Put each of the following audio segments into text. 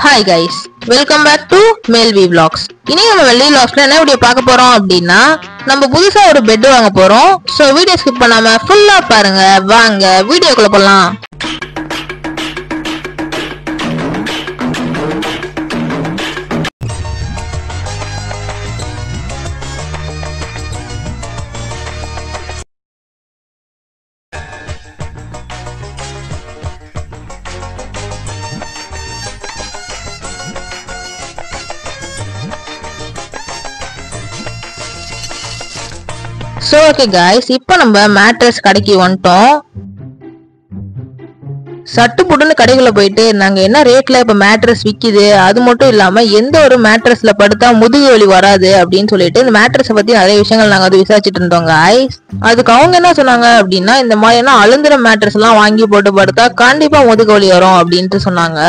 Hi guys, welcome back to Melvi vlogs. இன்னைக்கு நம்ம வெள்ளி vlogsல என்ன வீடியோ பார்க்க போறோம் அப்படின்னா, நம்ம புதுசா ஒரு பெட் வாங்க போறோம். சோ வீடியோ ஸ்கிப் பண்ணாம ஃபுல்லா பாருங்க. வாங்க வீடியோக்குள்ள போலாம். So okay guys, இப்போ நம்ம மேட்ரஸ் கடைக்கு வந்துட்டோம். சட்டு புட்டுன்னு கடைக்குள்ள போயிட்டு நாங்க என்ன ரேட்ல இப்ப மேட்ரஸ் விக்குது, அது மட்டும் இல்லாம எந்த ஒரு மேட்ரஸ்ல படுத்தா முதுகு வலி வராது அப்படின்னு சொல்லிட்டு இந்த மேட்ரஸை பத்தி நிறைய விஷயங்கள் நாங்க வந்து விசாரிச்சுட்டு இருந்தோம் guys. அதுக்கு அவங்க என்ன சொன்னாங்க அப்படின்னா, இந்த மாதிரியான அழுந்துற மேட்ரஸ் எல்லாம் வாங்கி போட்டு படுத்தா கண்டிப்பா முதுகு வலி வரும் அப்படின்ட்டு சொன்னாங்க.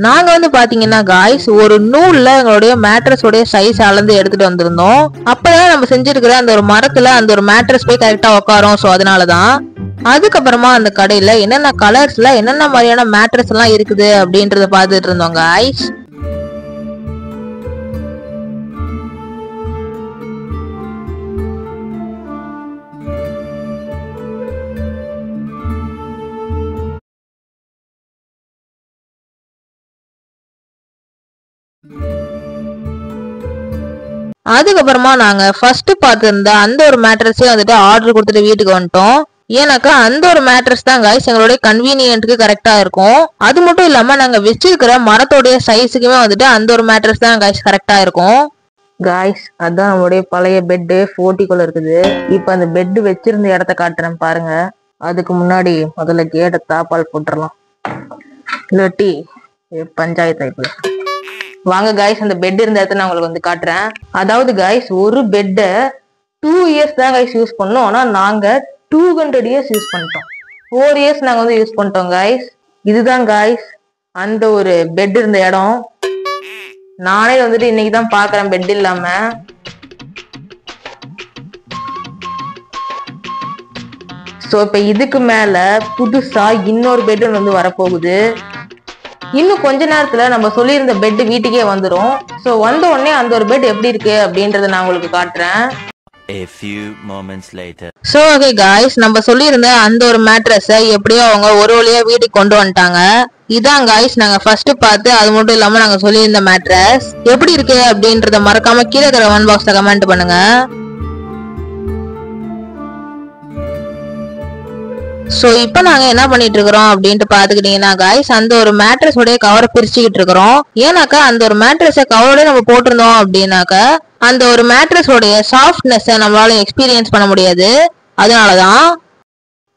நாங்க வந்து பாத்தீங்கன்னா காய்ஸ், ஒரு நூல்ல எங்களுடைய மேட்ரஸ் உடைய சைஸ் அளந்து எடுத்துட்டு வந்திருந்தோம். அப்பதான் நம்ம செஞ்சிருக்கிற அந்த ஒரு மரத்துல அந்த ஒரு மேட்ரஸ் போய் கரெக்டா உட்காரும். சோ அதனாலதான் அதுக்கப்புறமா அந்த கடையில என்னென்ன கலர்ஸ்ல என்னென்ன மாதிரியான மேட்ரஸ் எல்லாம் இருக்குது அப்படின்றத பாத்துட்டு இருந்தோம் காய்ஸ். அதுக்கப்புறமா நாங்க ஃபர்ஸ்ட் பார்த்திருந்த அந்த ஒரு மேட்ரஸே வந்துட்டு ஆர்டர் கொடுத்துட்டு வீட்டுக்கு வந்துட்டோம். ஏன்னாக்கா அந்த ஒரு மேட்ரஸ் தான் காய்ஸ் எங்களுடைய கன்வீனியன்ட்டுக்கு கரெக்டா இருக்கும். அது மட்டும் இல்லாம நாங்க வச்சிருக்கிற மரத்தோடைய சைஸுக்குமே வந்துட்டு அந்த ஒரு மேட்ரஸ் தான் காய்ஸ் கரெக்டா இருக்கும். காய்ஸ், அதான் நம்மளுடைய பழைய பெட்டு 40 இருக்குது. இப்ப அந்த பெட்டு வச்சிருந்த இடத்த காட்டுறேன் பாருங்க. அதுக்கு முன்னாடி முதல்ல கேட்டை தாப்பால் போட்டுடலாம், இல்லாட்டி பஞ்சாயத்து ஆயிடுது. வாங்க காய்ஸ், அந்த பெட் இருந்த இடத்த நான் உங்களுக்கு வந்து காட்டுறேன். அதாவது காய்ஸ், ஒரு பெட்டை 2 இயர்ஸ் தான் காய்ஸ் யூஸ் பண்ணோம். ஆனா நாங்க 200 இயர்ஸ் யூஸ் பண்ணிட்டோம். 4 இயர்ஸ் நாங்க வந்து யூஸ் பண்ணிட்டோம் காய்ஸ். இதுதான் காய்ஸ் அந்த ஒரு பெட் இருந்த இடம். நானே வந்துட்டு இன்னைக்கு தான் பாக்குறேன் பெட் இல்லாம. சோ இப்ப இதுக்கு மேல புதுசா இன்னொரு பெட் வந்து வரப்போகுது. இன்னும் கொஞ்ச நேரத்துல நம்ம சொல்லியிருந்த பெட் வீட்டுக்கே வந்துரும். சோ வந்த உடனே அந்த ஒரு பெட் எப்படி இருக்கு அப்படின்றத நான் உங்களுக்கு காட்டுறேன். A few moments later. So okay guys, நம்ம சொல்லியிருந்த அந்த ஒரு மேட்ரஸை எப்படியோ அவங்க ஒரு வழியா வீட்டுக்கு கொண்டு வந்துட்டாங்க. இதான் guys நாங்க ஃபர்ஸ்ட் பார்த்து, அது மட்டும் இல்லாம நாங்க சொல்லியிருந்த மேட்ரஸ் எப்படி இருக்கு அப்படின்றத மறக்காம கீழே இருக்கிற கமெண்ட் பாக்ஸ்ல கமெண்ட் பண்ணுங்க. சோ இப்ப நாங்க என்ன பண்ணிட்டு இருக்கிறோம் அப்படின்ட்டு பாத்துக்கிட்டீங்கன்னா காய்ஸ், அந்த ஒரு மேட்ரஸ் உடைய கவரை பிரிச்சுக்கிட்டு இருக்கிறோம். ஏன்னாக்கா அந்த ஒரு மேட்ரஸ கவரோட நம்ம போட்டிருந்தோம் அப்படின்னாக்கா அந்த ஒரு மேட்ரஸ் உடைய சாஃப்ட்னஸ் நம்மளால எக்ஸ்பீரியன்ஸ் பண்ண முடியாது. அதனாலதான்.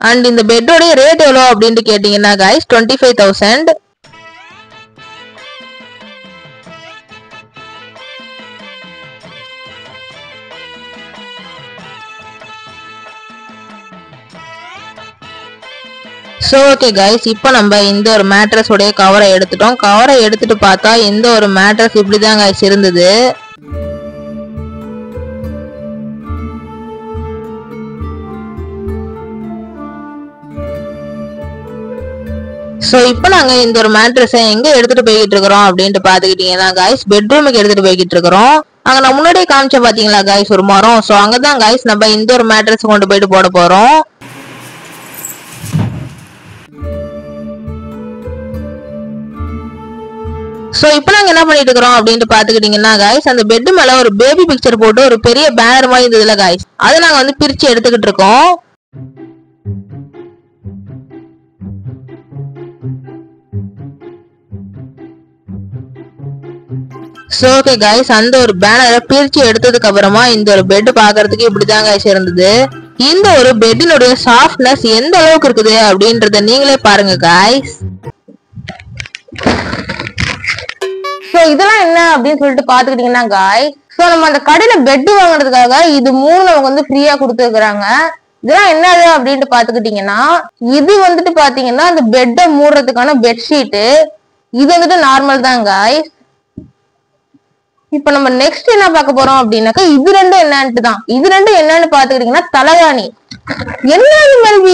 அண்ட் இந்த பெட்டோடைய ரேட் எவ்வளவு அப்படின்ட்டு கேட்டீங்கன்னா காய்ஸ் 25,000. சோ ஓகே கைஸ், இப்போ நம்ம இந்த ஒரு மேட்ரஸ் உடைய கவரை எடுத்துட்டோம். கவரை எடுத்துட்டு பார்த்தா இந்த ஒரு மேட்ரஸ் இப்படிதான் கைஸ் இருந்தது. சோ இப்போ நாங்க இந்த ஒரு மேட்ரஸை எங்க எடுத்துட்டு போய்கிட்டு இருக்கிறோம் அப்படின்ட்டு பாத்துக்கிட்டீங்கன்னா கைஸ், பெட்ரூமுக்கு எடுத்துட்டு போய்கிட்டு இருக்கிறோம். அங்க நான் முன்னாடியே காமிச்ச பாத்தீங்களா கைஸ் ஒரு மரம். சோ அங்கதான் கைஸ் நம்ம இந்த ஒரு மேட்ரஸ் கொண்டு போயிட்டு போட போறோம். சோ இப்போ நாங்க என்ன பண்ணிட்டு இருக்கிறோம் அப்படின்ட்டு பாத்துக்கிட்டீங்கன்னா காய்ஸ், அந்த பெட் மேல ஒரு பேபி பிக்சர் போட்டு ஒரு பெரிய பேனர் மாதிரி இருந்ததுல காய்ஸ், அதை நாங்க வந்து பிரிச்சு எடுத்துக்கிட்டு இருக்கோம். சோ ஓகே காய்ஸ், அந்த ஒரு பேனரை பிரிச்சு எடுத்ததுக்கு அப்புறமா இந்த ஒரு பெட் பாக்குறதுக்கு இப்படிதான் காய்ஸ் இருந்தது. இந்த ஒரு பெட்டினுடைய சாஃப்ட்னஸ் எந்த அளவுக்கு இருக்குது அப்படின்றத நீங்களே பாருங்க காய்ஸ். சோ இதெல்லாம் என்ன அப்படின்னு சொல்லிட்டு பாத்துக்கிட்டீங்கன்னா காய்ஸ், சோ நம்ம அந்த கடையில பெட் வாங்குறதுக்காக இது 3 நமக்கு வந்து ஃப்ரீயா கொடுத்துருக்காங்க. இதெல்லாம் என்னது அப்படின்ட்டு பாத்துக்கிட்டீங்கன்னா, இது வந்துட்டு பாத்தீங்கன்னா அந்த பெட்டை மூடுறதுக்கான பெட்ஷீட்டு. இது வந்துட்டு நார்மல் தான் காய்ஸ். இப்ப நம்ம நெக்ஸ்ட் என்ன பார்க்க போறோம் அப்படின்னாக்கா, இது ரெண்டும் என்னன்னு தான். இது ரெண்டும் என்னன்னு பாத்துக்கிட்டீங்கன்னா தலகாணி. என்ன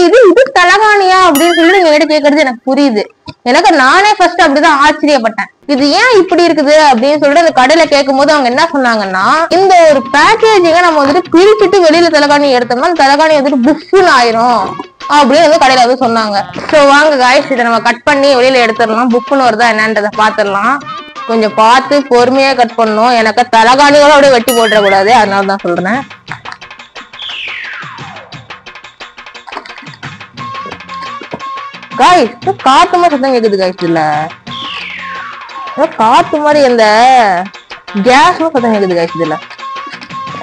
இது தலகாணியா அப்படின்னு சொல்லி நீங்க ரேட் கேக்குறது எனக்கு புரியுது. எனக்கு நானே ஃபர்ஸ்ட் அப்படிதான் ஆச்சரியப்பட்டேன். இது ஏன் இப்படி இருக்குது அப்படின்னு சொல்லிட்டு அந்த கடையில கேட்கும் போது அவங்க என்ன சொன்னாங்கன்னா, இந்த ஒரு பேக்கேஜிங்க நம்ம வந்துட்டு பிரிச்சுட்டு வெளியில தலைகாணி எடுத்தோம்னா தலைகாணி வந்துட்டு புஷ்னு ஆயிரும் அப்படின்னு வந்து கடையில வந்து சொன்னாங்க. சோ வாங்க காய்ஸ், இதை நம்ம கட் பண்ணி வெளியில எடுத்துடலாம். புஷ்னு வருதா என்னன்றதை பாத்துடலாம். கொஞ்சம் பார்த்து பொறுமையா கட் பண்ணணும். எனக்கு தலைகாணியோட அப்படியே வெட்டி போட்டுற கூடாது, அதனாலதான் சொல்றேன். காய்ஸ் காத்து மாதிரி சத்தம் கேக்குது காய்ஸ். இல்ல காத்து மாதிரி அந்த கேஸ் சத்தம் கேக்குது காய்ஸ். இதுல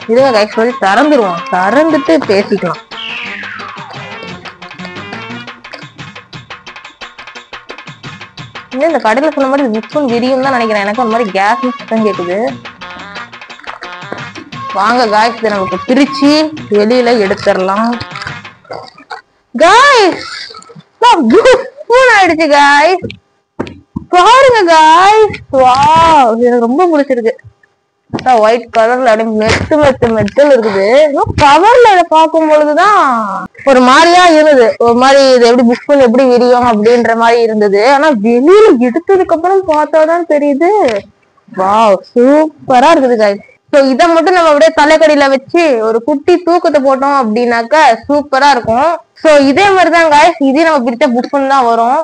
இதுங்க காய்ஸ் சொல்லி திறந்துருவோம், திறந்துட்டு பேசிக்கலாம். இந்த கடையில சொன்ன மாதிரி புஷ்னு விரியும் தான் நினைக்கிறேன். எனக்கு அந்த மாதிரி கேஸ் சத்தம் கேக்குது. வாங்க காய்ஸ், இதை நமக்கு பிரிச்சு வெளியில எடுத்துடலாம். காய்ஸ் ஆயிடுச்சு காய்ஸ், பாருங்க காய்ஸ். வாவ், எனக்கு ரொம்ப பிடிச்சிருக்கு. ஒயிட் கலர்ல அப்படியே மெத்து மெத்து மெத்துன்னு இருக்குது. கவர்ல இதை பார்க்கும் பொழுதுதான் ஒரு மாதிரியா இருந்தது. ஒரு மாதிரி இது எப்படி புக் பண்ணி எப்படி விரியும் அப்படின்ற மாதிரி இருந்தது. ஆனா வெளியில எடுத்ததுக்கு அப்புறம் பார்த்தாதான் தெரியுது. வாவ், சூப்பரா இருக்குது காய்ஸ். சோ இதை மட்டும் நம்ம அப்படியே தலைக்கடியில வச்சு ஒரு குட்டி தூக்கத்தை போட்டோம் அப்படின்னாக்க சூப்பரா இருக்கும். சோ இதே மாதிரிதான் காய்ஸ், இதே நம்ம பிடிச்ச புஷ்னு தான் வரும்.